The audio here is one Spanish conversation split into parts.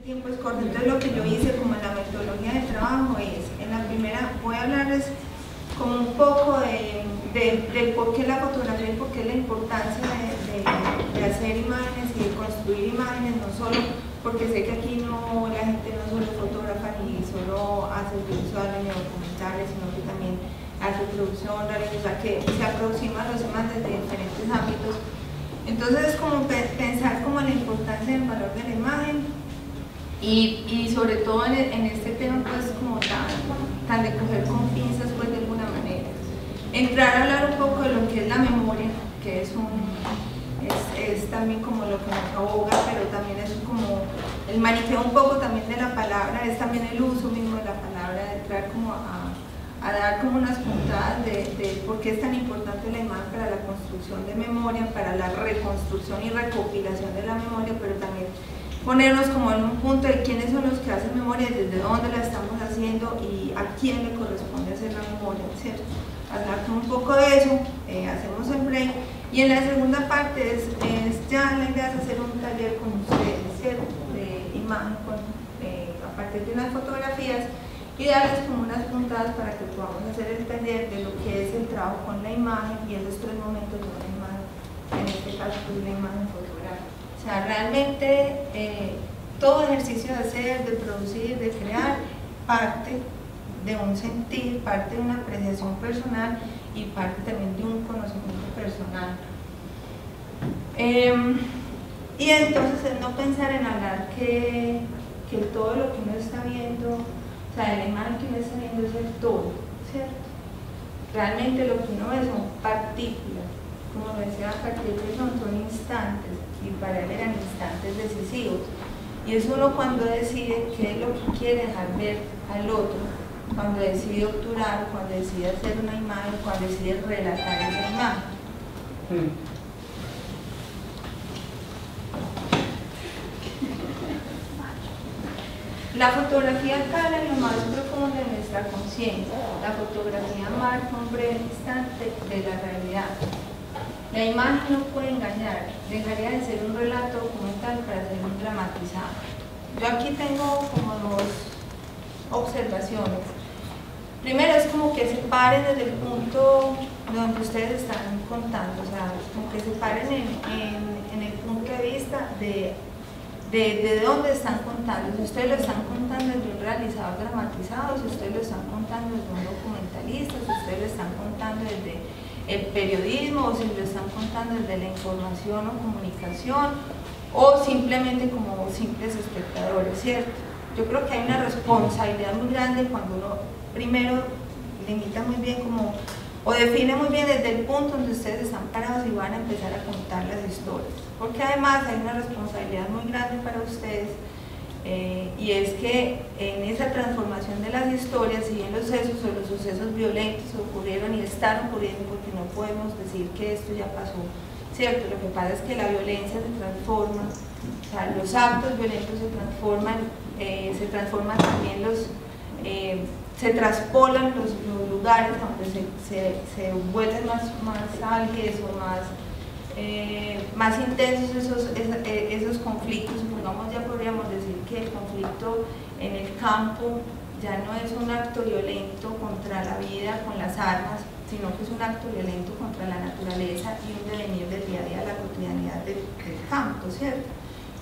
tiempo es corto, entonces lo que yo hice como en la metodología de trabajo es, en la primera voy a hablarles como un poco del por qué la fotografía y por qué la importancia de hacer imágenes y de construir imágenes, no solo porque sé que aquí no, la gente no solo fotógrafa ni solo hace visuales ni documentales, sino que también hace producción, o sea que se aproximan los temas desde diferentes ámbitos. Entonces es como pensar como la importancia del valor de la imagen y sobre todo en este tema pues como tan de coger con pinzas pues de alguna manera. Entrar a hablar un poco de lo que es la memoria, que es también como lo que nos aboga, pero también es como el maniqueo un poco también de la palabra, es también el uso mismo de la palabra, de entrar como a dar como unas puntadas de por qué es tan importante la imagen para la construcción de memoria, para la reconstrucción y recopilación de la memoria, pero también ponernos como en un punto de quiénes son los que hacen memoria, desde dónde la estamos haciendo y a quién le corresponde hacer la memoria, ¿cierto? Hablar como un poco de eso, hacemos el break y en la segunda parte es ya la idea es hacer un taller con ustedes, ¿cierto? De imagen a partir de unas fotografías y darles como unas puntadas para que podamos hacer el taller de lo que es el trabajo con la imagen y esos tres momentos de una imagen, en este caso pues la imagen fotográfica. O sea, realmente todo ejercicio de hacer, de producir, de crear, parte de un sentir, parte de una apreciación personal y parte también de un conocimiento personal. Y entonces es no pensar en hablar que todo lo que uno está viendo, o sea, la imagen que uno está viendo es el todo, ¿cierto? Realmente lo que uno ve son partículas, como decía Cartier-Bresson, son instantes, y para él eran instantes decisivos. Y es uno cuando decide qué es lo que quiere dejar ver al otro, cuando decide obturar, cuando decide hacer una imagen, cuando decide relatar esa imagen. La fotografía cala en lo más profundo de nuestra conciencia. La fotografía marca un breve instante de la realidad. La imagen no puede engañar, dejaría de ser un relato documental para ser un dramatizado. Yo aquí tengo como dos observaciones. Primero es como que se paren desde el punto donde ustedes están contando, o sea, como que se paren en el punto de vista de dónde están contando. Si ustedes lo están contando desde un realizador dramatizado, si ustedes lo están contando desde un documentalista, si ustedes lo están contando desde el periodismo, o si lo están contando desde la información o comunicación, o simplemente como simples espectadores, ¿cierto? Yo creo que hay una responsabilidad muy grande cuando uno primero limita muy bien como, o define muy bien desde el punto donde ustedes están parados y van a empezar a contar las historias, porque además hay una responsabilidad muy grande para ustedes y es que en esa transformación de las historias, si bien los sucesos violentos ocurrieron y están ocurriendo, porque no podemos decir que esto ya pasó, ¿cierto? Lo que pasa es que la violencia se transforma, o sea, los actos violentos se transforman también se traspolan los lugares donde se vuelven más álgidos o más intensos esos conflictos. Supongamos, ya podríamos decir que el conflicto en el campo ya no es un acto violento contra la vida con las armas, sino que es un acto violento contra la naturaleza y un devenir del día a día, la cotidianidad del campo, ¿cierto?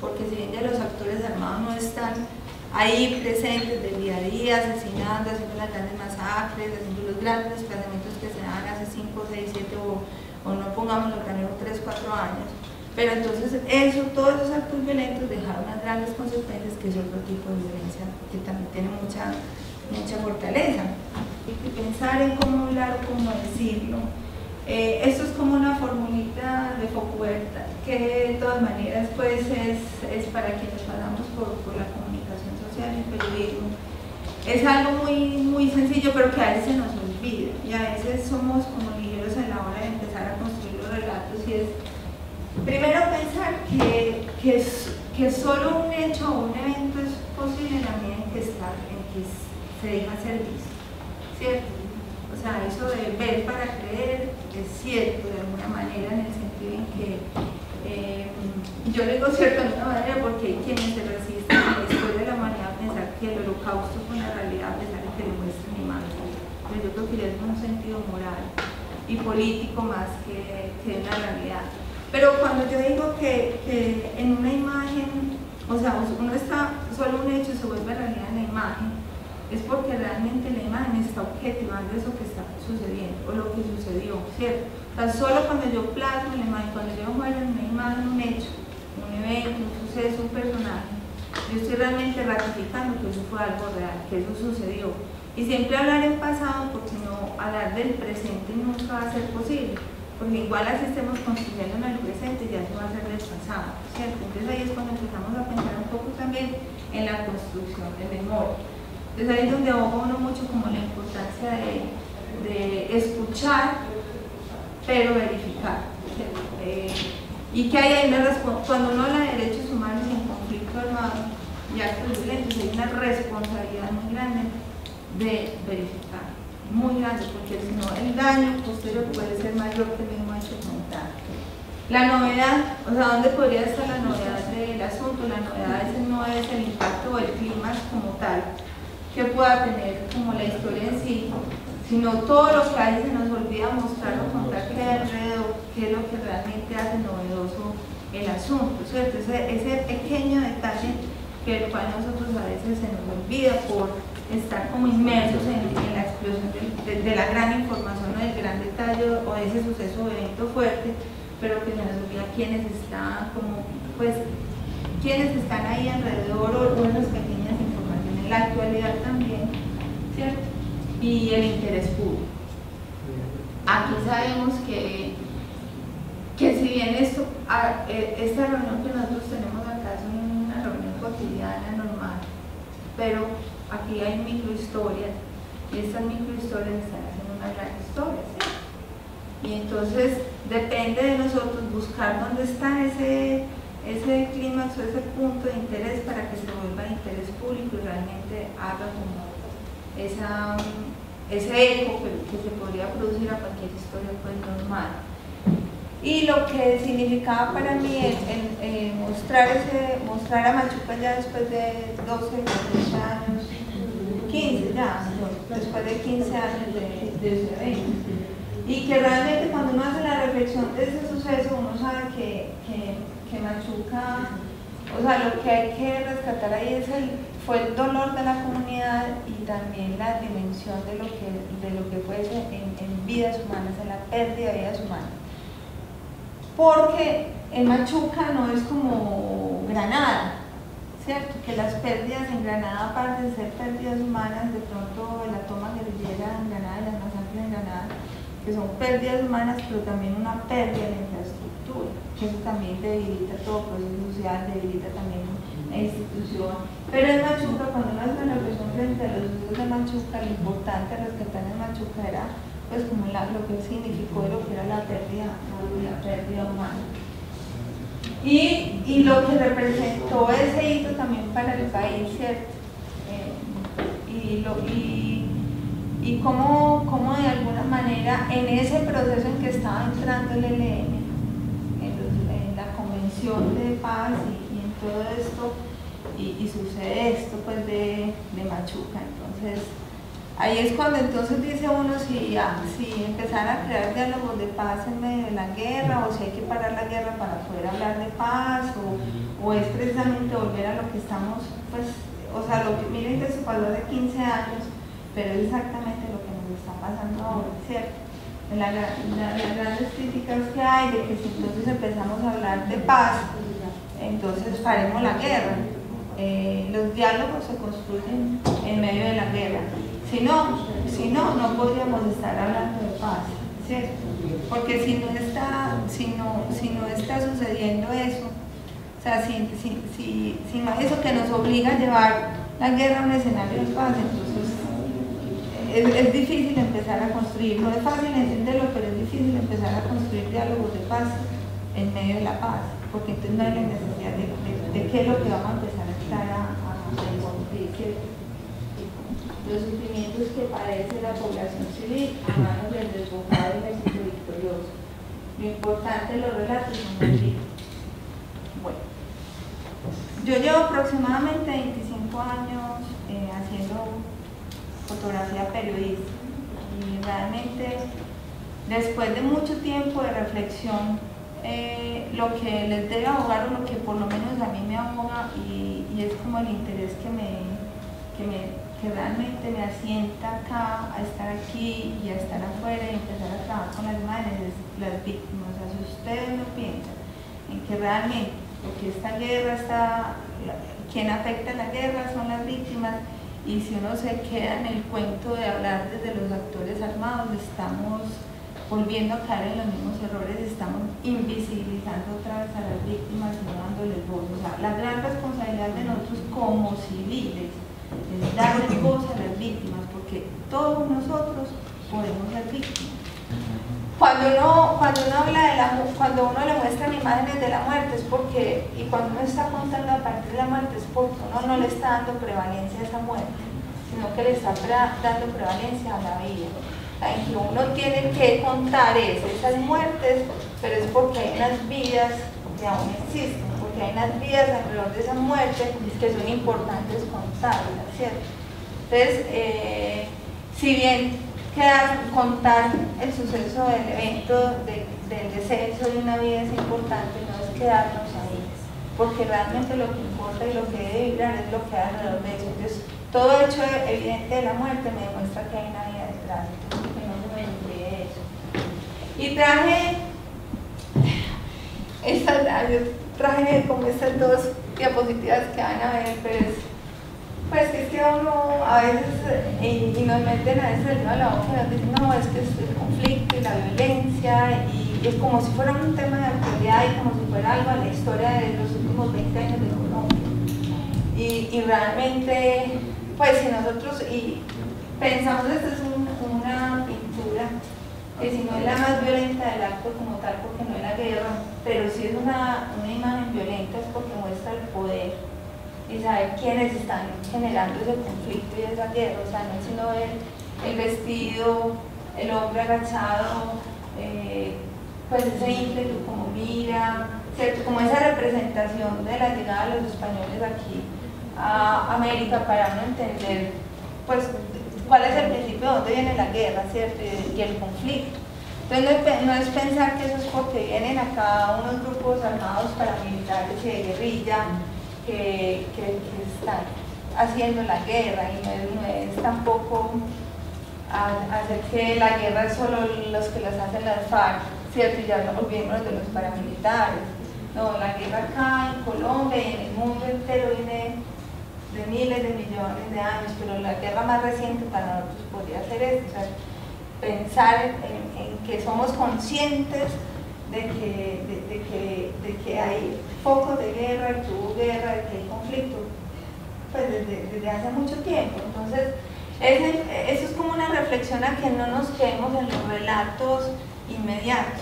Porque si bien ya los actores armados no están ahí presentes del día a día, asesinando, haciendo las grandes masacres, haciendo los grandes desplazamientos que se dan hace 5, 6, 7 o no pongamos lo que han 3, 4 años. Pero entonces todos esos actos violentos dejaron unas grandes consecuencias, que es otro tipo de violencia que también tiene mucha fortaleza. Hay que pensar en cómo hablar o cómo decirlo. Esto es como una formulita de Foucault, que de todas maneras pues es para quienes pasamos por la comunicación social y el periodismo. Es algo muy sencillo, pero que a veces se nos olvida y a veces somos como ligeros a la hora de empezar a construir los relatos, y es primero pensar que solo un hecho o un evento es posible en la medida en que se deja ser visto, ¿cierto? O sea, eso de ver para creer es cierto de alguna manera, en el sentido en que yo digo cierto de alguna manera porque hay quienes se resisten a la historia creo que ya es un sentido moral y político más que una realidad. Pero cuando yo digo que en una imagen, o sea, uno está, solo un hecho se vuelve realidad en la imagen, es porque realmente la imagen está objetivando eso que está sucediendo, o lo que sucedió, ¿cierto? O sea, solo cuando yo plasmo en la imagen, cuando yo muero en una imagen, un hecho, un evento, un suceso, un personaje, yo estoy realmente ratificando que eso fue algo real, que eso sucedió. Y siempre hablar en pasado, porque no hablar del presente nunca va a ser posible, porque igual así estemos construyendo en el presente, ya eso va a ser del pasado, ¿cierto? Entonces ahí es cuando empezamos a pensar un poco también en la construcción de memoria. Entonces ahí es donde aboga uno mucho como la importancia de escuchar, pero verificar, ¿cierto? Y que hay una cuando uno habla de derechos humanos en conflicto armado y actos violentos, hay una responsabilidad muy grande de verificar, muy grande, porque si no el daño posterior puede ser mayor que el mismo hecho comentar. La novedad, o sea, ¿dónde podría estar la novedad del asunto? La novedad no es el impacto o el clima como tal que pueda tener como la historia en sí, sino todo lo que hay se nos olvida mostrar o contar qué hay alrededor, qué es lo que realmente hace novedoso el asunto, ¿cierto? Ese pequeño detalle que el cual nosotros a veces se nos olvida por estar como inmersos en la explosión de la gran información o del gran detalle o de ese suceso o evento fuerte, pero que se nos olvida quiénes están como, pues, quiénes están ahí alrededor o esas pequeñas informaciones, la actualidad también, ¿cierto? Y el interés público. Aquí sabemos que si bien esta reunión que nosotros tenemos acá es una reunión cotidiana, normal, pero aquí hay microhistorias y estas microhistorias están haciendo una gran historia, ¿sí? Y entonces depende de nosotros buscar dónde está ese clímax o ese punto de interés para que se vuelva de interés público y realmente haga como ese eco que se podría producir a cualquier historia pues normal. Y lo que significaba para mí mostrar a Machuca ya después de 12, 13 años, 15 ya, después de 15 años de ese evento. Y que realmente cuando uno hace la reflexión de ese suceso, uno sabe que Machuca, o sea, lo que hay que rescatar ahí fue el dolor de la comunidad y también la dimensión de lo que fue en vidas humanas, en la pérdida de vidas humanas. Porque en Machuca no es como Granada, ¿cierto? Que las pérdidas en Granada, aparte de ser pérdidas humanas, de pronto la toma guerrillera en Granada, las masacres en Granada, que son pérdidas humanas, pero también una pérdida de la infraestructura, que eso también debilita todo proceso social, debilita también la institución. Pero en Machuca, cuando uno hace una reflexión frente a los usos de Machuca, lo importante de rescatar en Machuca era pues como lo que significó lo que era la pérdida humana. Y lo que representó ese hito también para el país, ¿cierto? Y cómo de alguna manera en ese proceso en que estaba entrando el ELN, en la convención de paz y en todo esto, y sucede esto pues de Machuca. Entonces ahí es cuando entonces dice uno si empezar a crear diálogos de paz en medio de la guerra, o si hay que parar la guerra para poder hablar de paz, o es precisamente volver a lo que estamos, pues, o sea, lo que miren que se pasó hace 15 años, pero es exactamente lo que nos está pasando ahora, ¿cierto? Las grandes críticas que hay de que si entonces empezamos a hablar de paz, entonces paremos la guerra. Los diálogos se construyen en medio de la guerra. Si no podríamos estar hablando de paz, ¿cierto? Porque si no está sucediendo eso, o sea, si no hay eso que nos obliga a llevar la guerra a un escenario de paz, entonces es difícil empezar a construir, no es fácil entenderlo, pero es difícil empezar a construir diálogos de paz en medio de la paz, porque entonces no hay la necesidad de qué es lo que vamos a empezar a estar a discutir, los sufrimientos que padece la población civil a manos del desbocado y del ejército victorioso. Lo importante de los relatos son los libros. Bueno, yo llevo aproximadamente 25 años haciendo fotografía periodística. y realmente después de mucho tiempo de reflexión, lo que les debe abogar, o lo que por lo menos a mí me aboga, y es como el interés que realmente me asienta acá a estar aquí y a estar afuera y empezar a trabajar con las madres, las víctimas. O sea, si ustedes no piensan en que realmente, porque esta guerra quien afecta a la guerra son las víctimas, y si uno se queda en el cuento de hablar desde los actores armados, estamos volviendo a caer en los mismos errores, estamos invisibilizando otra vez a las víctimas y no dándoles voz. O sea, la gran responsabilidad de nosotros como civiles es darles voz a las víctimas, porque todos nosotros podemos ser víctimas. Cuando uno habla cuando uno le muestran imágenes de la muerte es porque, y cuando uno está contando a partir de la muerte es porque uno no le está dando prevalencia a esa muerte, sino que le está dando prevalencia a la vida. En que uno tiene que contar esas muertes, pero es porque hay unas vidas que aún existen, porque hay unas vidas alrededor de esa muerte que son importantes contarlas, ¿cierto? Entonces, si bien contar el suceso del evento del descenso de una vida es importante, no es quedarnos ahí, porque realmente lo que importa y lo que debe vibrar es lo que hay alrededor de eso. Entonces, todo hecho evidente de la muerte me demuestra que hay una vida detrás, entonces que no se me olvide eso. Y traje como estas dos diapositivas que van a ver, pues es que uno a veces, y nos meten a veces el dedo a la boca y nos dicen, no, es que es el conflicto y la violencia, y es como si fuera un tema de actualidad y como si fuera algo a la historia de los últimos 20 años de Colombia. Y realmente, pues si nosotros pensamos, esta es una pintura que si no es la más violenta del acto como tal, porque no es la guerra, pero si es una imagen violenta es porque muestra el poder y saber quiénes están generando ese conflicto y esa guerra. O sea, no es sino el vestido, el hombre agachado, pues ese ímpetu como mira, ¿cierto? Como esa representación de la llegada de los españoles aquí a América, para uno entender pues cuál es el principio, de dónde viene la guerra, ¿cierto? Y el conflicto. Entonces no es pensar que eso es porque vienen acá unos grupos armados paramilitares y de guerrilla que están haciendo la guerra, y no es tampoco hacer que la guerra es solo los que las hacen las FARC, ¿cierto? Y ya no olvidemos de los paramilitares. No, la guerra acá en Colombia y en el mundo entero viene de miles de millones de años, pero la guerra más reciente para nosotros podría ser esto, o sea, pensar en que somos conscientes de que hay focos de guerra, y que hubo guerra, de que hay conflicto, pues desde hace mucho tiempo. Entonces, eso es como una reflexión a que no nos quedemos en los relatos inmediatos.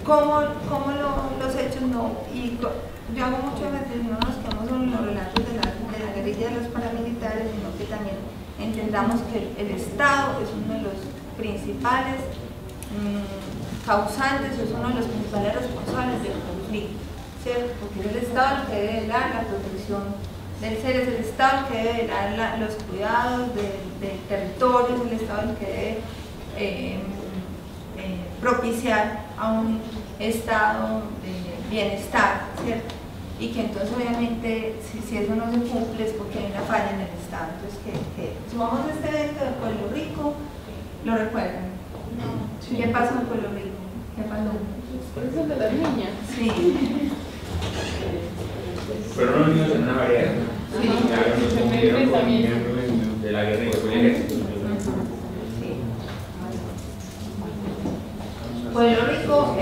¿Cómo los hechos no? Y yo hago muchas veces, no nos quedemos en los relatos de la guerrilla de los paramilitares, sino que también entendamos que el Estado es uno de los principales causantes, es uno de los principales responsables del conflicto, ¿cierto? Porque es el Estado el que debe dar la protección del ser, es el Estado el que debe dar los cuidados del territorio, es el Estado el que debe propiciar a un estado de bienestar, ¿cierto? Y que entonces obviamente si eso no se cumple es porque hay una falla en el Estado. Entonces que sumamos este evento de Pueblo Rico, ¿lo recuerdan? Sí. ¿Qué pasó en Pueblo Rico? ¿Qué pasó? ¿Es el de las niñas? Sí. Fueron los niños en una variedad. Sí. De la guerra y después el ejército. Pueblo Rico,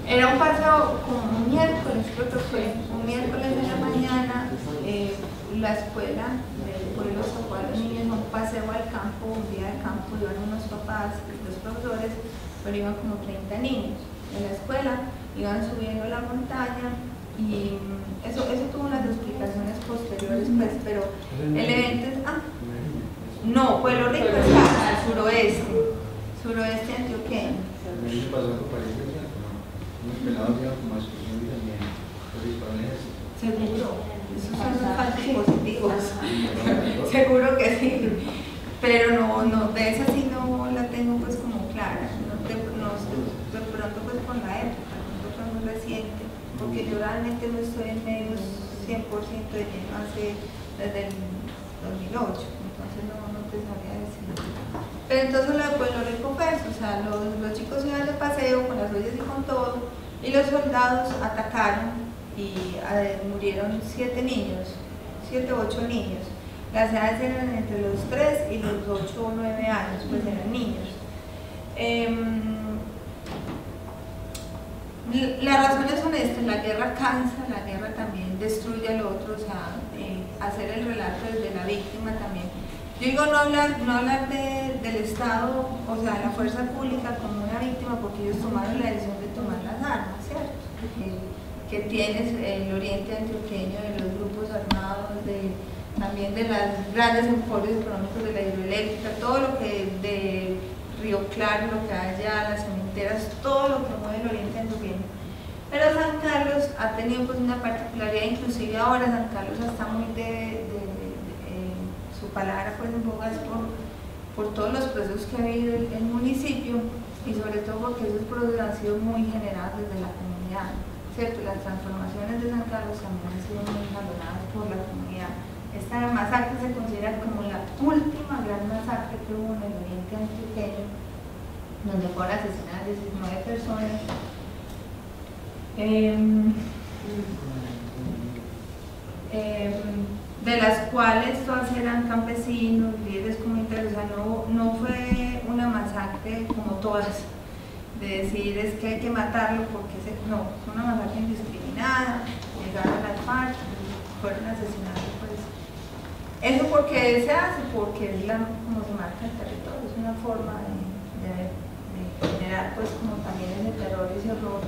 era un paseo como un miércoles, creo que fue un miércoles de la mañana, la escuela del pueblo sacó a los niños a un paseo al campo, un día de campo, iban unos papás y dos profesores, pero iban como 30 niños de la escuela, iban subiendo la montaña, y eso tuvo unas explicaciones posteriores, pues, pero el evento es... No, Pueblo Rico está al suroeste antioqueño. Seguro. esos son los falsos positivos. Seguro que sí. Pero no, de esa sí no la tengo pues como clara. De pronto pues con la época, no fue muy reciente, porque yo realmente no estoy en medios 100% de lleno desde el 2008, entonces no te sabría decir. Pero entonces pues lo reconverso, o sea, los chicos iban de paseo con las ollas y con todo, y los soldados atacaron y murieron 7 u 8 niños. Las edades eran entre los 3 y los 8 o 9 años, pues eran niños. Las razones son estas: la guerra cansa, la guerra también destruye al otro, o sea, hacer el relato desde la víctima también. Yo digo no hablar del Estado, o sea, la fuerza pública como una víctima, porque ellos tomaron la decisión de tomar las armas, ¿cierto? Que tienes el oriente antioqueño, de los grupos armados, también de los grandes emporios económicos de la hidroeléctrica, todo lo que de Río Claro, lo que hay allá, las cementeras, todo lo que mueve el oriente antioqueño. Pero San Carlos ha tenido pues una particularidad, inclusive ahora San Carlos está muy su palabra pues en boga es por todos los procesos que ha habido el municipio, y sobre todo porque esos procesos han sido muy generados desde la comunidad, ¿cierto? Las transformaciones de San Carlos también han sido muy valoradas por la comunidad. Esta masacre se considera como la última gran masacre que hubo en el oriente antioqueño, donde fueron asesinadas 19 personas. De las cuales todas eran campesinos, líderes comunitarios, o sea, no fue una masacre como todas, de decir es que hay que matarlo porque no, fue una masacre indiscriminada, llegaron a las FARC, fueron asesinados, pues. ¿Eso por qué se hace? Porque es como se marca el territorio, es una forma de generar pues como también ese terror y ese horror.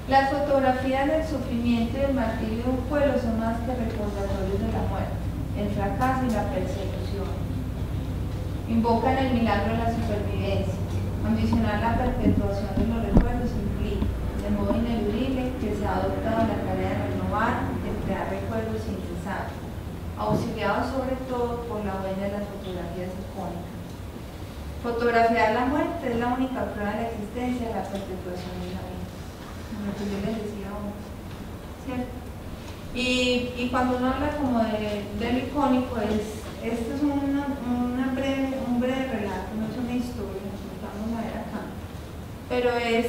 Las fotografías del sufrimiento y del martirio de un pueblo son más que recordatorios de la muerte, el fracaso y la persecución. Invocan el milagro de la supervivencia. Ambicionar la perpetuación de los recuerdos implica, de modo ineludible, que se ha adoptado la tarea de renovar, de crear recuerdos sin cesar, auxiliados sobre todo por la huella de las fotografías icónicas. Fotografiar la muerte es la única prueba de la existencia de la perpetuación de la vida. Lo que yo les decía ahora, ¿cierto? Y cuando uno habla como del icónico, esto es un breve relato, no es una historia, vamos a ver acá, pero es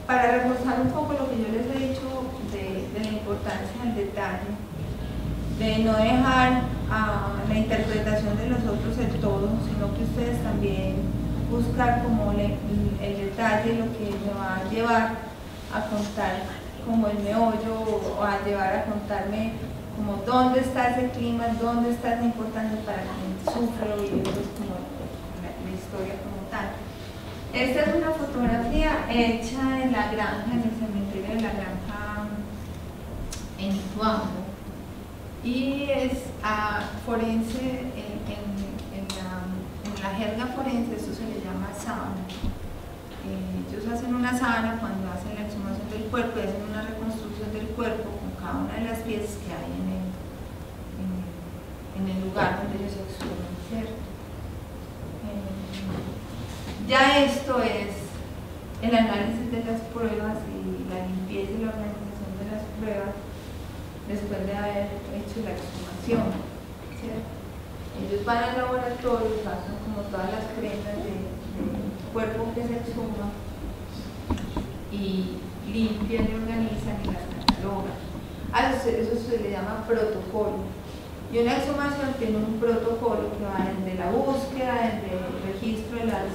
para reforzar un poco lo que yo les he dicho de la importancia del detalle, de no dejar la interpretación de los otros el todo, sino que ustedes también buscar como el detalle, lo que me va a llevar a contar como el meollo, o a llevar a contarme como dónde está ese clima, dónde está esa importancia para quien sufre o vive pues como la historia como tal. Esta es una fotografía hecha en la granja, en el cementerio de la granja en Ituango, y es forense, en la jerga forense esto se le llama sábana. Ellos hacen una sábana cuando hacen la exhumación del cuerpo y hacen una reconstrucción del cuerpo con cada una de las piezas que hay en el lugar donde ellos se exhuman, ¿cierto? Ya esto es el análisis de las pruebas y la limpieza y la organización de las pruebas después de haber hecho la exhumación, ¿cierto? Ellos van al laboratorio, hacen como todas las prendas del cuerpo que se exhuma y limpian y organizan y las catalogan. Eso se le llama protocolo. Y una exhumación tiene un protocolo que va desde la búsqueda, desde el registro de las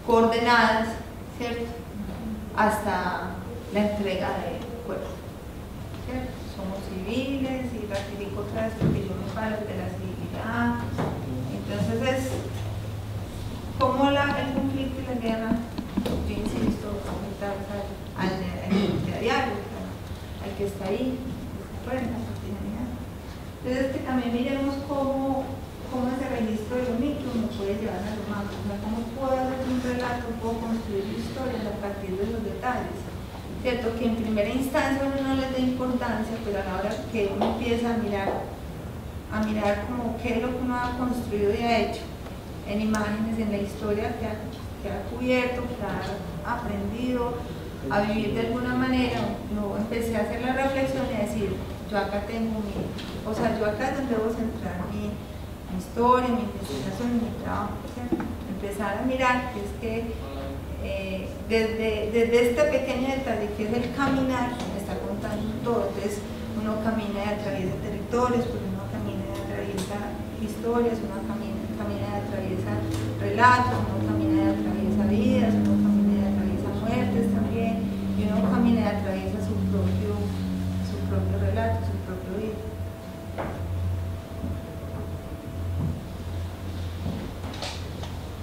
coordenadas, ¿cierto? Hasta la entrega del cuerpo, ¿cierto? Somos civiles y ratifico otra vez porque yo me paro de la civilidad. Entonces es como el conflicto y la guerra, yo insisto, afecta al diario, al que está ahí, que se acuerda, la cotidianidad. Entonces que también miremos cómo cómo ese registro de lo micro me puede llevar a lo macro, o sea, cómo puedo hacer un relato, puedo construir historias a partir de los detalles. Cierto que en primera instancia uno no les da importancia, pero a la hora que uno empieza a mirar como qué es lo que uno ha construido y ha hecho en imágenes, en la historia que ha cubierto, que ha aprendido a vivir de alguna manera, yo empecé a hacer la reflexión y a decir, yo acá tengo o sea, yo acá es donde debo centrar mi historia, mi investigación, mi trabajo, ¿cierto? Empezar a mirar que es que desde este pequeño detalle que es el caminar, me está contando todo. Entonces uno camina y atraviesa territorios, pues uno camina y atraviesa historias, uno camina y atraviesa relatos, uno camina y atraviesa vidas, uno camina y atraviesa muertes también, y uno camina y atraviesa su propio relato, su propio vida.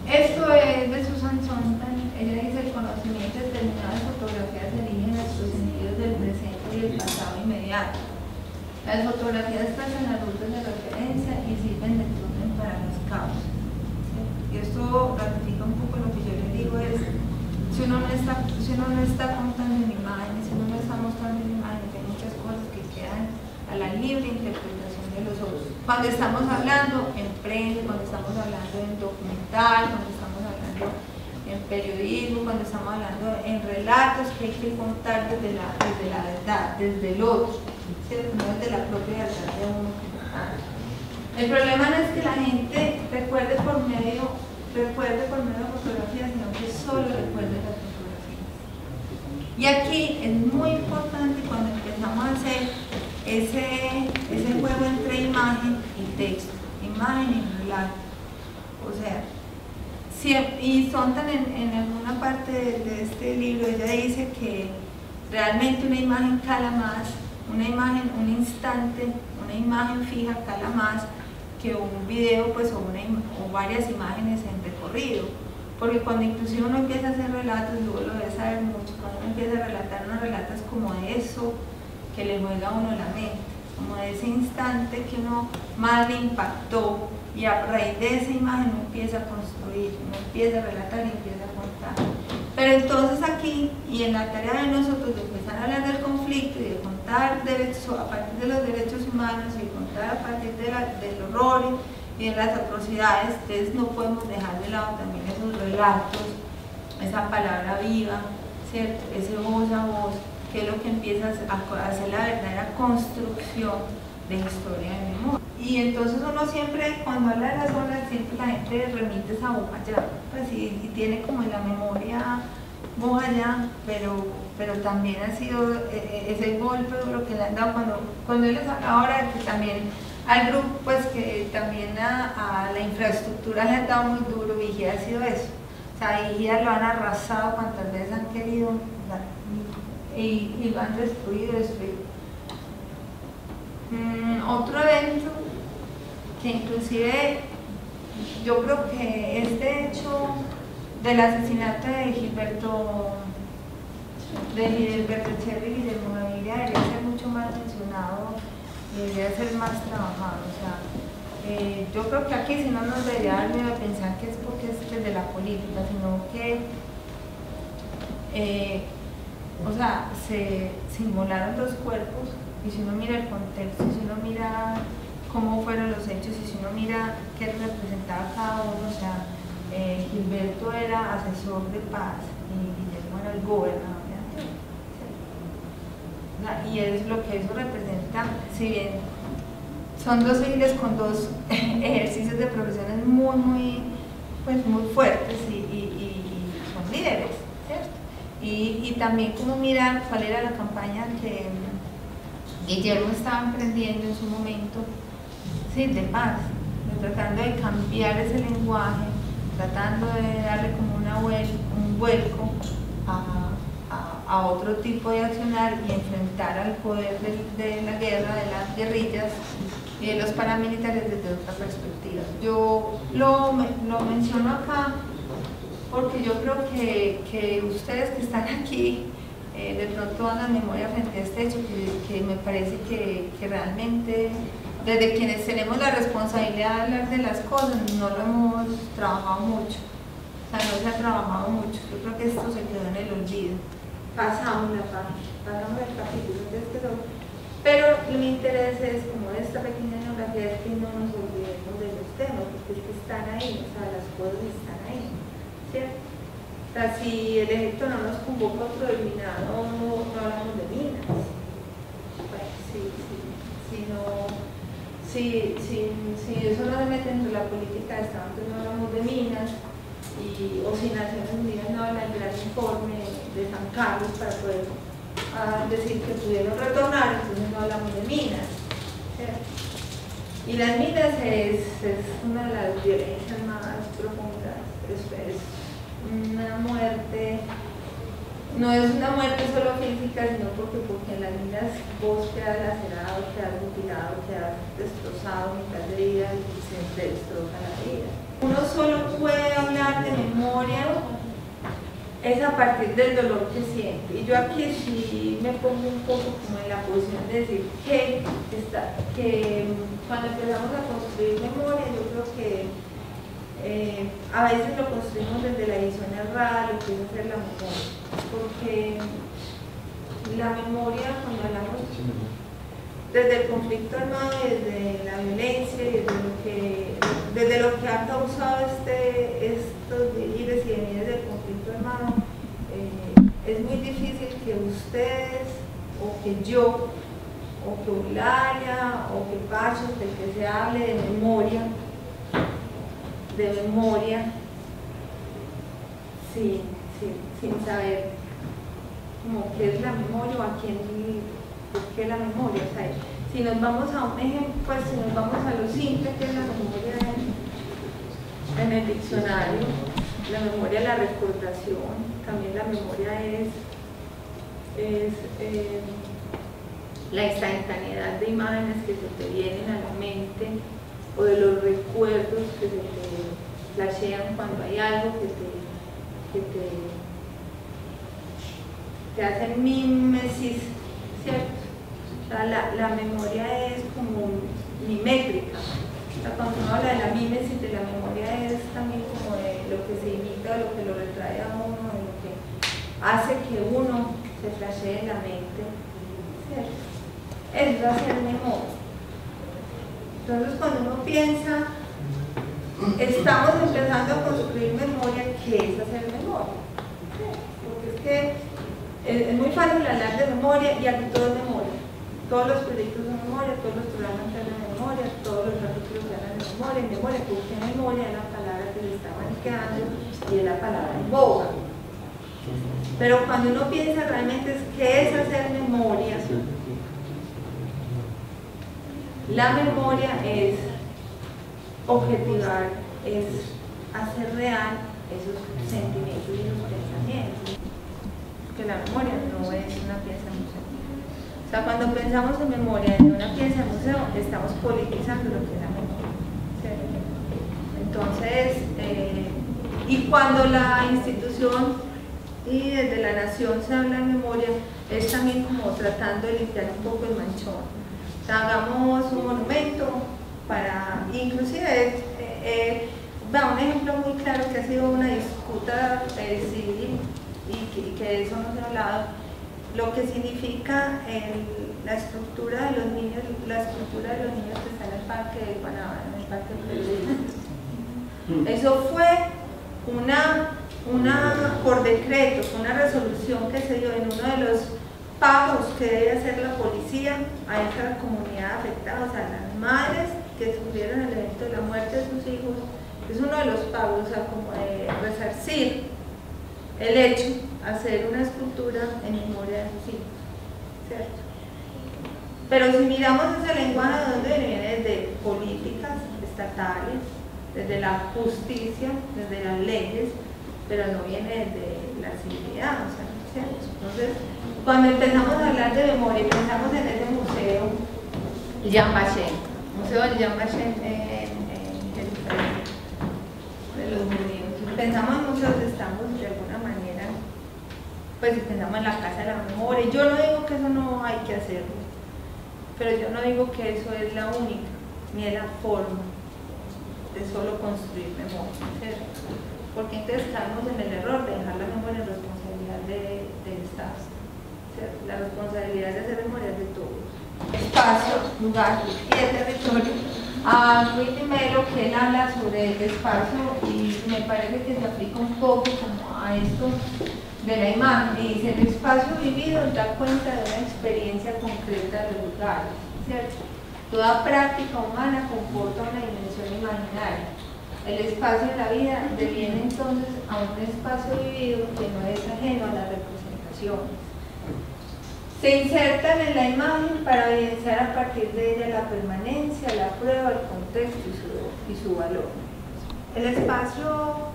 Esto es de Susan Sontag. Ella dice: el conocimiento determinado de fotografías se erige en nuestros sentidos del presente y del pasado inmediato. Las fotografías trazan las rutas de referencia y sirven de túnel para los cabos. ¿Sí? Y esto ratifica un poco lo que yo les digo: es si uno no está contando en imágenes, si uno no está mostrando en imágenes, hay muchas cosas que quedan a la libre interpretación de los otros. Cuando estamos hablando en prensa, cuando estamos hablando en documental, cuando estamos hablando en periodismo, cuando estamos hablando en relatos que hay que contar desde la verdad, desde el otro, ¿cierto? No desde la propia verdad de uno. El problema no es que la gente recuerde por medio de fotografías, sino que solo recuerde las fotografías. Y aquí es muy importante cuando empezamos a hacer ese juego entre imagen y texto, imagen y relato. O sea, y Sontag en alguna parte de este libro, ella dice que realmente una imagen cala más, una imagen, un instante, una imagen fija cala más que un video, pues, o varias imágenes en recorrido. Porque cuando inclusive uno empieza a hacer relatos, luego lo debe saber mucho, cuando uno empieza a relatar, uno relata es como de eso que le juega a uno la mente, como de ese instante que uno más le impactó, y a raíz de esa imagen uno empieza a construir, uno empieza a relatar y empieza a contar. Pero entonces aquí, y en la tarea de nosotros de empezar a hablar del conflicto y de contar a partir de los derechos humanos y de contar a partir del horror y de las atrocidades, entonces no podemos dejar de lado también esos relatos, esa palabra viva, ¿cierto? Ese voz a voz, que es lo que empieza a hacer la verdadera construcción de historia de memoria. Y entonces uno siempre, cuando habla de las obras, siempre la gente remite esa Bojayá, pues, y tiene como en la memoria Bojayá, pero también ha sido ese golpe duro que le han dado cuando él les habla ahora, que también al grupo, pues, que también a la infraestructura le han dado muy duro. Vigía ha sido eso, o sea, Vigía lo han arrasado cuantas veces han querido, y lo han destruido. Otro evento que inclusive yo creo que este hecho del asesinato de Gilberto Cherry y Guillermo Gaviria debería ser mucho más mencionado y debería ser más trabajado. O sea, yo creo que aquí si no nos debería dar miedo a pensar que es porque es desde la política, sino que o sea, se inmolaron los cuerpos, y si uno mira el contexto, y si uno mira cómo fueron los hechos, y si uno mira qué representaba cada uno, o sea, Gilberto era asesor de paz y Guillermo era el gobernador de Antioquia, ¿sí? O sea, y es lo que eso representa. Si bien son dos civiles con dos ejercicios de profesiones muy fuertes, y son líderes, ¿cierto? Y también como mirar cuál era la campaña que Guillermo estaba emprendiendo en su momento, sí, de paz, tratando de cambiar ese lenguaje, tratando de darle como un vuelco a otro tipo de accionar y enfrentar al poder de la guerra, de las guerrillas y de los paramilitares desde otra perspectiva. Yo lo menciono acá porque yo creo que ustedes que están aquí de pronto hagan memoria frente a este hecho que me parece que realmente desde quienes tenemos la responsabilidad de hablar de las cosas, no lo hemos trabajado mucho. O sea, no se ha trabajado mucho. Yo creo que esto se quedó en el olvido. Pasamos la página, pasamos el capítulo, entonces quedó. Pero mi interés es, como esta pequeña etnografía, es que no nos olvidemos de los temas, porque es que están ahí, o sea, las cosas están ahí, ¿cierto? O sea, si el ejército no nos convoca a otro determinado, no hablamos de minas. Bueno, si eso no se mete dentro de la política de Estado, entonces no hablamos de minas, o si Naciones Unidas no habla del gran informe de San Carlos para poder decir que pudieron retornar, entonces no hablamos de minas, ¿cierto? Y las minas es una de las violencias más profundas, es una muerte, no es una muerte solo física, sino porque en las minas vos quedas lacerado, quedas mutilado, quedas destrozado, mitad de vida y se te destroza la vida. Uno solo puede hablar de memoria es a partir del dolor que siente. Y yo aquí sí me pongo un poco como en la posición de decir que cuando empezamos a construir memoria, yo creo que a veces lo construimos desde la visión errada, lo que es hacer la memoria. Porque la memoria, cuando hablamos desde el conflicto armado, desde la violencia, desde lo que ha causado estos ires y venires del conflicto armado, es muy difícil que ustedes, o que yo, o que Eulalia, o que Pacho, de que se hable de memoria, sin saber como qué es la memoria o a quién, por qué la memoria. O sea, si nos vamos a un ejemplo, pues si nos vamos a lo simple que es la memoria en el diccionario, la memoria es la recordación, también la memoria es la instantaneidad de imágenes que se te vienen a la mente o de los recuerdos que se te flashean cuando hay algo que te hacen mímesis, ¿cierto? O sea, la memoria es como mimétrica. O sea, cuando uno habla de la mímesis de la memoria es también como de lo que se imita, lo que lo retrae a uno, de lo que hace que uno se flashee en la mente, ¿cierto? Eso es hacer memoria. Entonces, cuando uno piensa, estamos empezando a construir memoria, ¿qué es hacer memoria? Porque es que es muy fácil hablar de memoria y aquí todo es memoria. Todos los proyectos son memoria, todos los programas hablan de memoria, todos los artículos hablan de memoria, porque memoria es la palabra que se está manejando y es la palabra en boga. Pero cuando uno piensa realmente qué es hacer memoria, la memoria es objetivar, es hacer real esos sentimientos y esos pensamientos. Que la memoria no es una pieza de museo. O sea, cuando pensamos en memoria en una pieza de museo, estamos politizando lo que es la memoria, ¿cierto? Entonces, y cuando la institución y desde la nación se habla de memoria, es también como tratando de limpiar un poco el manchón. O sea, hagamos un monumento para, inclusive, un ejemplo muy claro que ha sido una disputa civil y que de eso no se ha hablado, lo que significa la estructura de los niños, que está en el parque de Guanabara, en el parque de eso fue por decreto, una resolución que se dio en uno de los pagos que debe hacer la policía a esa comunidad afectada, o sea, las madres que sufrieron el evento de la muerte de sus hijos, es uno de los pagos, o sea, como de resarcir el hecho, hacer una escultura en memoria de sus hijos, ¿cierto? Pero si miramos ese lenguaje, ¿de dónde viene? Desde políticas estatales, desde la justicia, desde las leyes, pero no viene desde la civilidad, o sea, ¿cierto? Entonces, cuando empezamos a hablar de memoria y pensamos en ese museo, Yad Vashem, Museo del Yad Vashem en Jerusalén, de los judíos, pensamos en museos, estamos de alguna manera, pues si pensamos en la Casa de la Memoria, yo no digo que eso no hay que hacerlo, pero yo no digo que eso es la única. ni de la forma de solo construir memoria, ¿cierto? Porque entonces caemos en el error de dejar la memoria en responsabilidad del Estado, ¿cierto? La responsabilidad de hacer memoria es de todos. Espacio, lugar y el territorio. A Luis Melo, que él habla sobre el espacio y me parece que se aplica un poco como a esto de la imagen, y dice: el espacio vivido da cuenta de una experiencia concreta de los lugares, ¿cierto? Toda práctica humana comporta una dimensión imaginaria. El espacio en la vida deviene entonces a un espacio vivido que no es ajeno a las representaciones. Se insertan en la imagen para evidenciar a partir de ella la permanencia, la prueba, el contexto y su valor. El espacio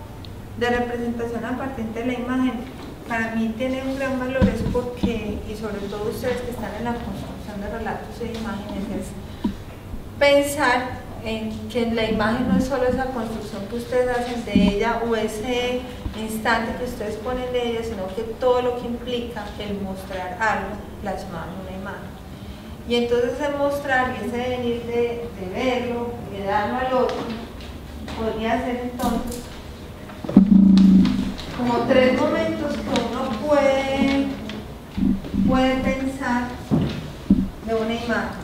de representación a partir de la imagen para mí tiene un gran valor, es porque, y sobre todo ustedes que están en la construcción de relatos e imágenes, es pensar en que la imagen no es solo esa construcción que ustedes hacen de ella o ese instante que ustedes ponen de ella, sino que todo lo que implica el mostrar algo plasmado en una imagen. Y entonces el mostrar y ese venir de verlo y de darlo al otro podría ser entonces como tres momentos que uno puede pensar de una imagen.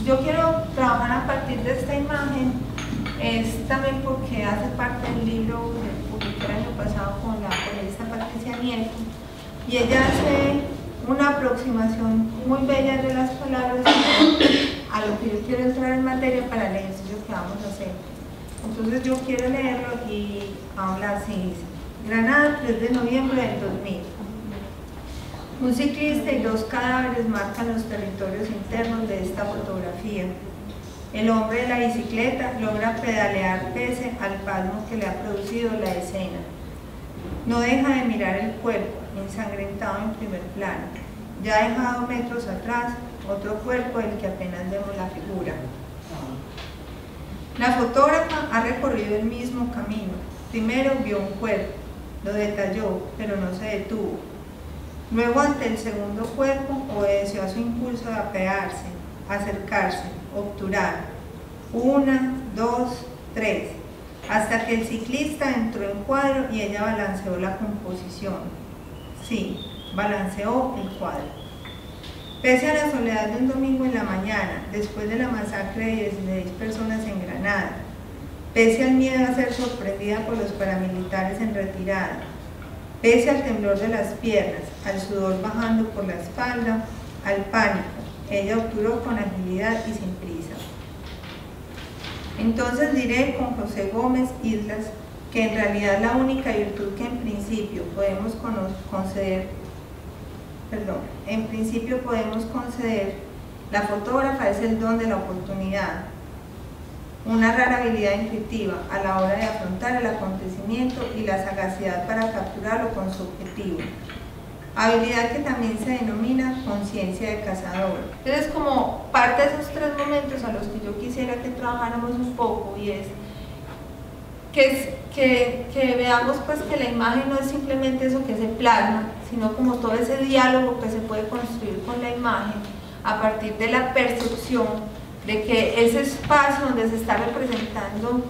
Yo quiero trabajar a partir de esta imagen, es también porque hace parte del libro que publiqué el año pasado con la periodista Patricia Nieto, y ella hace una aproximación muy bella de las palabras a lo que yo quiero entrar en materia para el ejercicio que vamos a hacer. Entonces yo quiero leerlo y habla así: Granada, 3 de noviembre del 2000. Un ciclista y 2 cadáveres marcan los territorios internos de esta fotografía. El hombre de la bicicleta logra pedalear pese al pasmo que le ha producido la escena. No deja de mirar el cuerpo, ensangrentado en primer plano. Ya ha dejado metros atrás otro cuerpo del que apenas vemos la figura. La fotógrafa ha recorrido el mismo camino. Primero vio un cuerpo, lo detalló, pero no se detuvo. Luego, ante el segundo cuerpo, obedeció a su impulso de apearse, acercarse, obturar. 1, 2, 3, hasta que el ciclista entró en cuadro y ella balanceó la composición. Sí, balanceó el cuadro. Pese a la soledad de un domingo en la mañana, después de la masacre de 16 personas en Granada, pese al miedo a ser sorprendida por los paramilitares en retirada, pese al temblor de las piernas, al sudor bajando por la espalda, al pánico, ella obturó con agilidad y sin prisa. Entonces diré con José Gómez Islas que en realidad la única virtud que en principio podemos conceder, la fotógrafa es el don de la oportunidad, una rara habilidad intuitiva a la hora de afrontar el acontecimiento y la sagacidad para capturarlo con su objetivo. Habilidad que también se denomina conciencia de cazador. Entonces, como parte de esos 3 momentos a los que yo quisiera que trabajáramos un poco, y es que veamos pues que la imagen no es simplemente eso que se plasma, sino como todo ese diálogo que se puede construir con la imagen a partir de la percepción de que ese espacio donde se está representando,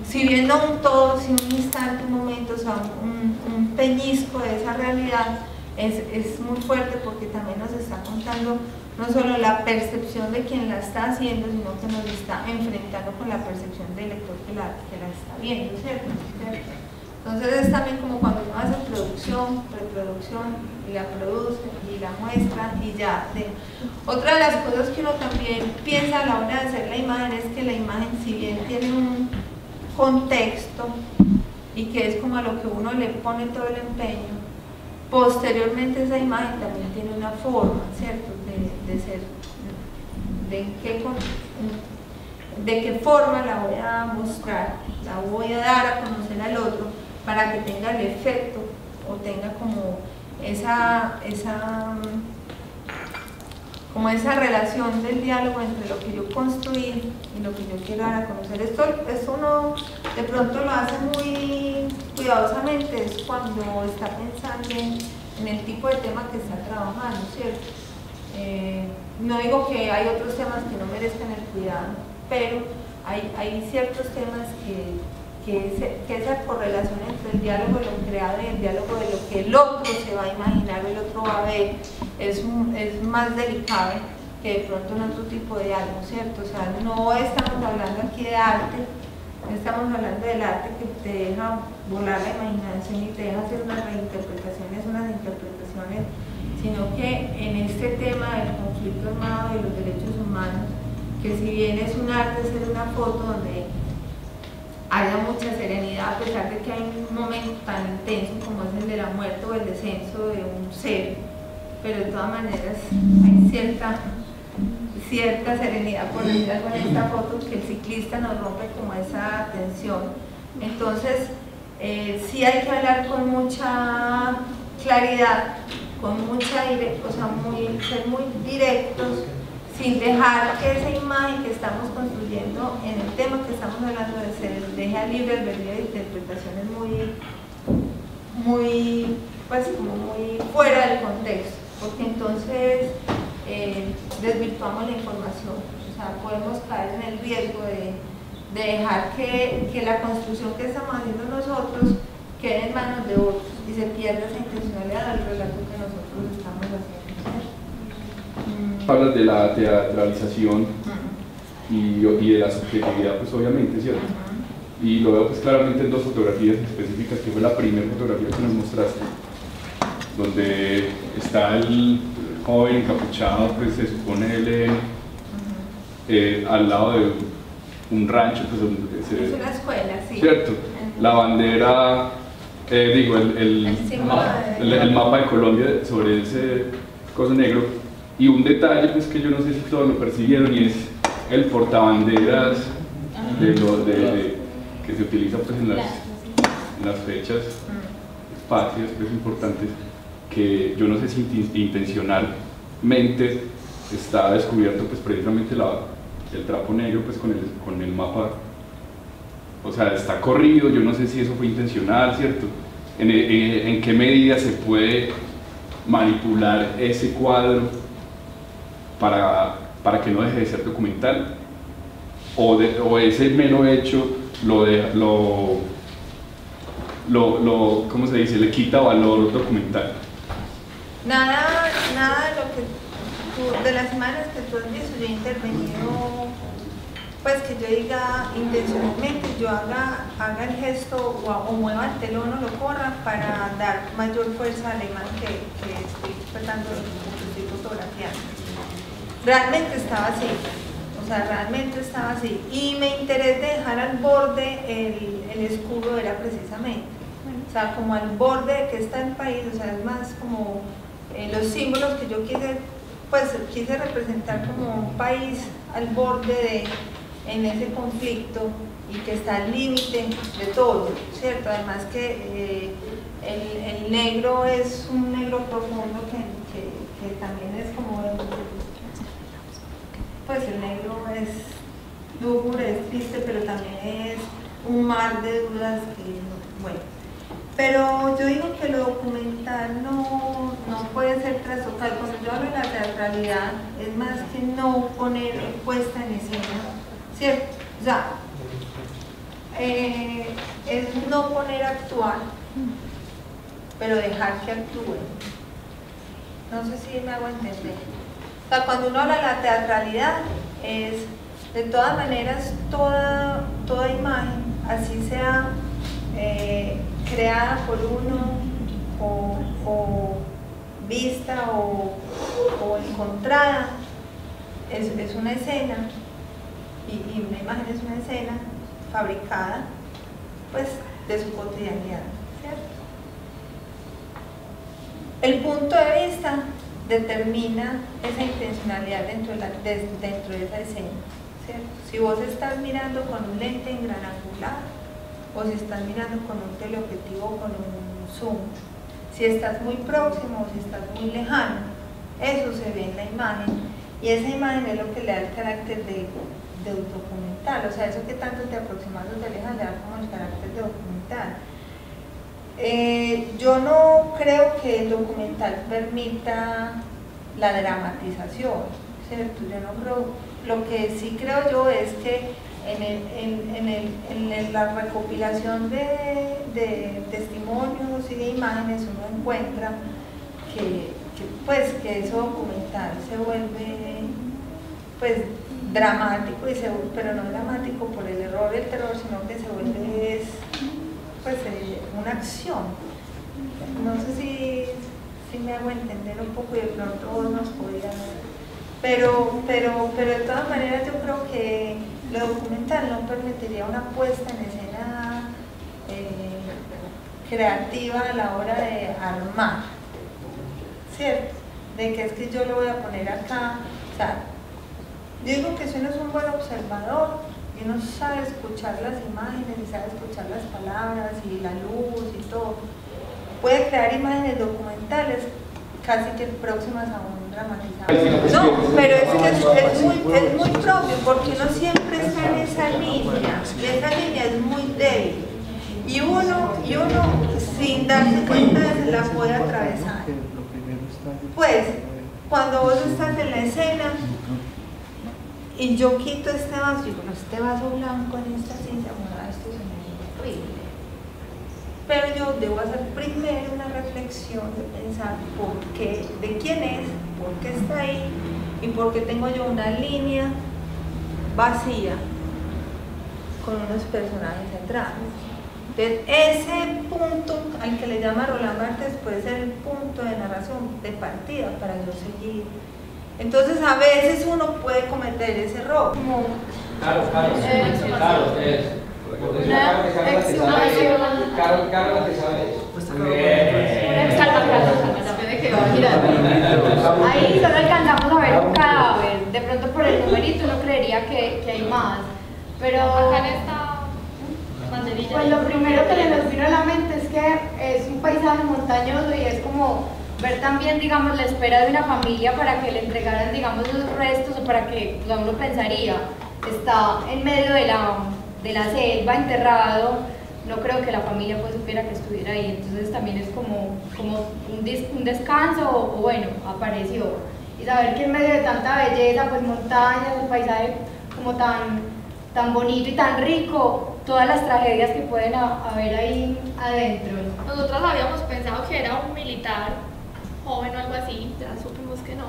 si bien no un todo, si un instante, un momento, o sea, un pellizco de esa realidad, es muy fuerte porque también nos está contando no solo la percepción de quien la está haciendo, sino que nos está enfrentando con la percepción del lector que la está viendo, ¿cierto? Entonces es también como cuando uno hace producción, reproducción, y la produce, y la muestra, y ya. Otra de las cosas que uno también piensa a la hora de hacer la imagen es que la imagen, si bien tiene un contexto, y que es como a lo que uno le pone todo el empeño, posteriormente esa imagen también tiene una forma, ¿cierto? De qué forma la voy a mostrar, la voy a dar a conocer al otro para que tenga el efecto o tenga como esa relación del diálogo entre lo que yo construí y lo que yo quiero dar a conocer. Esto uno de pronto lo hace muy cuidadosamente, es cuando está pensando en el tipo de tema que está trabajando, ¿cierto? No digo que hay otros temas que no merezcan el cuidado, pero hay ciertos temas que esa correlación entre el diálogo de lo creado y el diálogo de lo que el otro se va a imaginar, el otro va a ver, es más delicado que de pronto en otro tipo de diálogo, ¿cierto? O sea, no estamos hablando aquí de arte, no estamos hablando del arte que te deja volar la imaginación y te deja hacer unas reinterpretaciones, unas interpretaciones, sino que en este tema del conflicto armado y los derechos humanos, que si bien es un arte hacer una foto donde haya mucha serenidad, a pesar de que hay un momento tan intenso como es el de la muerte o el descenso de un ser, pero de todas maneras hay cierta serenidad, por decir algo, en esta foto, que el ciclista nos rompe como esa tensión. Entonces, sí hay que hablar con mucha claridad, con mucha o sea, ser muy directos, sin dejar que esa imagen que estamos construyendo en el tema que estamos hablando se deje libre albedrío de interpretaciones pues como muy fuera del contexto, porque entonces desvirtuamos la información, o sea, podemos caer en el riesgo de dejar que la construcción que estamos haciendo nosotros quede en manos de otros y se pierda esa intencionalidad del relato que nosotros estamos haciendo. Hablas de la teatralización y de la subjetividad, pues obviamente, ¿cierto? Y lo veo pues claramente en dos fotografías específicas, que fue la primera fotografía que nos mostraste, donde está el joven encapuchado, pues se supone él al lado de un rancho, pues es una escuela, sí. ¿Cierto? La bandera, digo, el mapa de Colombia sobre ese coso negro. Y un detalle pues que yo no sé si todos lo percibieron, y es el portabanderas que se utiliza pues en las fechas patrias, pues importantes, que yo no sé si intencionalmente está descubierto pues precisamente el trapo negro pues con el mapa, o sea, está corrido. Yo no sé si eso fue intencional, ¿cierto? En qué medida se puede manipular ese cuadro para que no deje de ser documental, o ese mero hecho ¿cómo se dice? Le quita valor documental. Nada de lo que de las imágenes que tú has visto, yo he intervenido, pues que yo diga intencionalmente, yo haga el gesto o mueva el telón o lo corra para dar mayor fuerza a la imagen que estoy tratando de fotografiar. Realmente estaba así, o sea, realmente estaba así, y mi interés de dejar al borde el escudo era precisamente, o sea, como al borde que está el país, o sea, es más como los símbolos que yo quise representar como un país al borde en ese conflicto y que está al límite de todo, ¿cierto? Además que el negro es un negro profundo que también es como... Pues el negro es lúgubre, es triste, pero también es un mar de dudas que, bueno. Pero yo digo que lo documental no puede ser trastocado. Cuando yo hablo de la teatralidad, es más que no poner puesta en escena, ¿cierto? O sea, es no poner a actuar, pero dejar que actúen. No sé si me hago entender. O sea, cuando uno habla de la teatralidad, es de todas maneras toda imagen, así sea creada por uno o vista o encontrada, es una escena, y una imagen es una escena fabricada pues de su cotidianidad, ¿cierto? El punto de vista determina esa intencionalidad dentro de esa escena, ¿cierto? Si vos estás mirando con un lente en gran angular o si estás mirando con un teleobjetivo o con un zoom, si estás muy próximo o si estás muy lejano, eso se ve en la imagen, y esa imagen es lo que le da el carácter de documental, o sea, eso que tanto te aproximas o te alejas le da como el carácter de documental. Yo no creo que el documental permita la dramatización, ¿cierto? Yo no creo, lo que sí creo yo es que en la recopilación de testimonios y de imágenes uno encuentra que ese documental se vuelve pues dramático, pero no dramático por el error del terror, sino que se vuelve una acción. No sé si me hago entender un poco, y de pronto nos podría pero de todas maneras yo creo que lo documental no permitiría una puesta en escena creativa a la hora de armar, ¿cierto? De que es que yo lo voy a poner acá, o sea, yo digo que si uno es un buen observador y uno sabe escuchar las imágenes y sabe escuchar las palabras y la luz y todo, puede crear imágenes documentales casi que próximas a un dramatizado. No, pero es muy propio, porque uno siempre está en esa línea, y esa línea es muy débil, y uno sin darse cuenta la puede atravesar. Pues, cuando vos estás en la escena y yo quito este vaso, y con este vaso blanco en esta cinta morada, esto se me ve horrible. Pero yo debo hacer primero una reflexión de pensar por qué, de quién es, por qué está ahí y por qué tengo yo una línea vacía con unos personajes centrales. Entonces, ese punto al que le llama Roland Barthes puede ser el punto de narración de partida para yo seguir. Entonces, a veces uno puede cometer ese error. Claro, Carol, que sabe eso. Ahí solo alcanzamos a ver un cadáver. De pronto por el numerito uno creería que hay más. Pero acá en esta banderilla, pues lo primero que le nos vino a la mente es que es un paisaje montañoso y es como ver también, digamos, la espera de una familia para que le entregaran, digamos, los restos, o para que, pues, uno pensaría, está en medio de la selva, enterrado. No creo que la familia pues supiera que estuviera ahí, entonces también es como un descanso, o bueno, apareció. Y saber que en medio de tanta belleza, pues montañas, un paisaje como tan bonito y tan rico, todas las tragedias que pueden haber ahí adentro. Nosotros habíamos pensado que era un militar joven o algo así, ya supimos que no,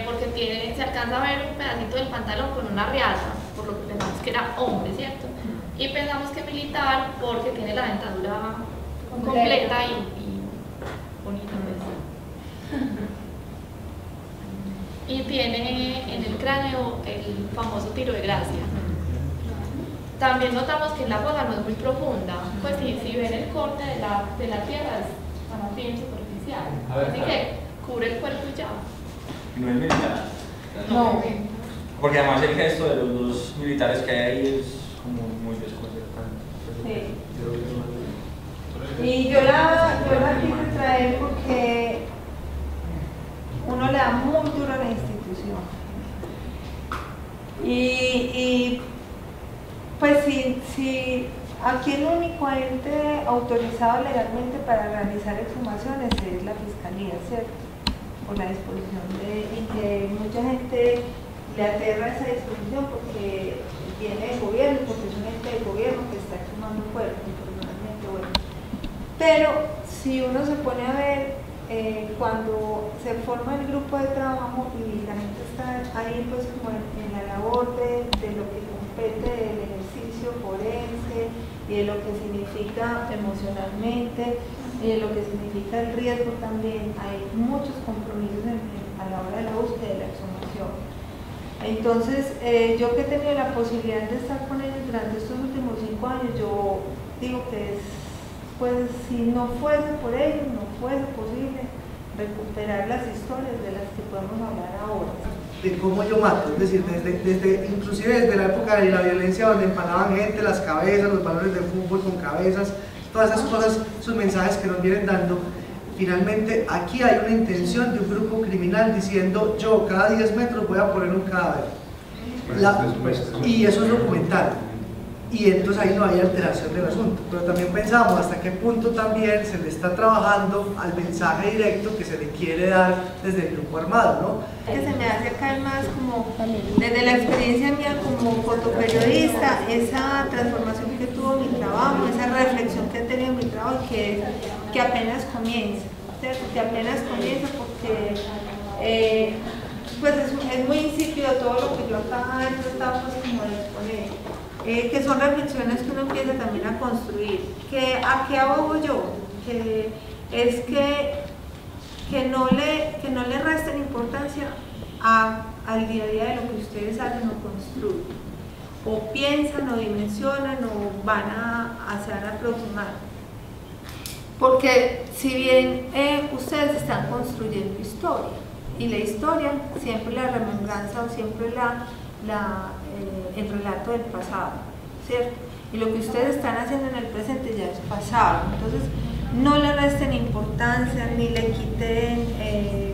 porque se alcanza a ver un pedacito del pantalón con una riata, por lo que pensamos que era hombre, ¿cierto? Y pensamos que militar porque tiene la dentadura completa y bonita, pues. Y tiene en el cráneo el famoso tiro de gracia. También notamos que la fosa no es muy profunda, pues si ven el corte de la tierra está más bien superficial, así que cubre el cuerpo y ya. No es militar. No. Porque además el gesto de los dos militares que hay ahí es como muy desconcertante. Sí. Y yo la quise traer porque uno le da muy duro a la institución. Y pues si aquí el único ente autorizado legalmente para realizar exhumaciones es la Fiscalía, ¿cierto? Por la disposición y que mucha gente le aterra esa disposición porque viene del gobierno, porque es un ente del gobierno que está exhumando cuerpos, personalmente, bueno. Pero si uno se pone a ver, cuando se forma el grupo de trabajo y la gente está ahí pues como en la labor de lo que compete del ejercicio forense y de lo que significa emocionalmente y de lo que significa el riesgo también, hay muchos compromisos a la hora de la búsqueda de la exhumación. Entonces, yo que he tenido la posibilidad de estar con ellos durante estos últimos 5 años, yo digo que pues si no fuese por ellos, no fuese posible recuperar las historias de las que podemos hablar ahora. De cómo yo mato, es decir, inclusive desde la época de la violencia donde empanaban gente, las cabezas, los balones de fútbol con cabezas, todas esas cosas, esos mensajes que nos vienen dando. Finalmente, aquí hay una intención de un grupo criminal diciendo: yo cada 10 metros voy a poner un cadáver. Y eso es documental. y entonces ahí no hay alteración del asunto. Pero también pensamos hasta qué punto también se le está trabajando al mensaje directo que se le quiere dar desde el grupo armado, ¿no? Que se me hace acá más como, desde la experiencia mía como fotoperiodista, esa transformación que tuvo mi trabajo, esa reflexión que ha tenido mi trabajo, que apenas comienza, ¿cierto? Que apenas comienza porque pues es muy insípido todo lo que yo acá he tratado pues, como de exponer, que son reflexiones que uno empieza también a construir. ¿A qué abogo yo? Que es que no le resten importancia al día a día de lo que ustedes hacen o construyen, o piensan o dimensionan o van a hacer aproximar. Porque si bien ustedes están construyendo historia, y la historia siempre la remembranza o siempre el relato del pasado, ¿cierto? Y lo que ustedes están haciendo en el presente ya es pasado, entonces no le resten importancia, ni le quiten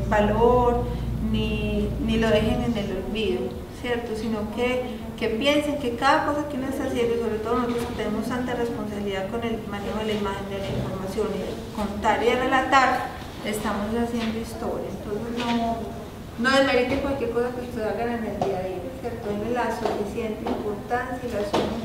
valor, ni lo dejen en el olvido, ¿cierto? Sino que piensen que cada cosa que uno está haciendo, y sobre todo nosotros que tenemos tanta responsabilidad con el manejo de la imagen, de la información, y de contar y de relatar, estamos haciendo historia. Entonces no desmerite cualquier cosa que ustedes hagan en el día a día, ¿cierto? Denle la suficiente importancia y la suficiente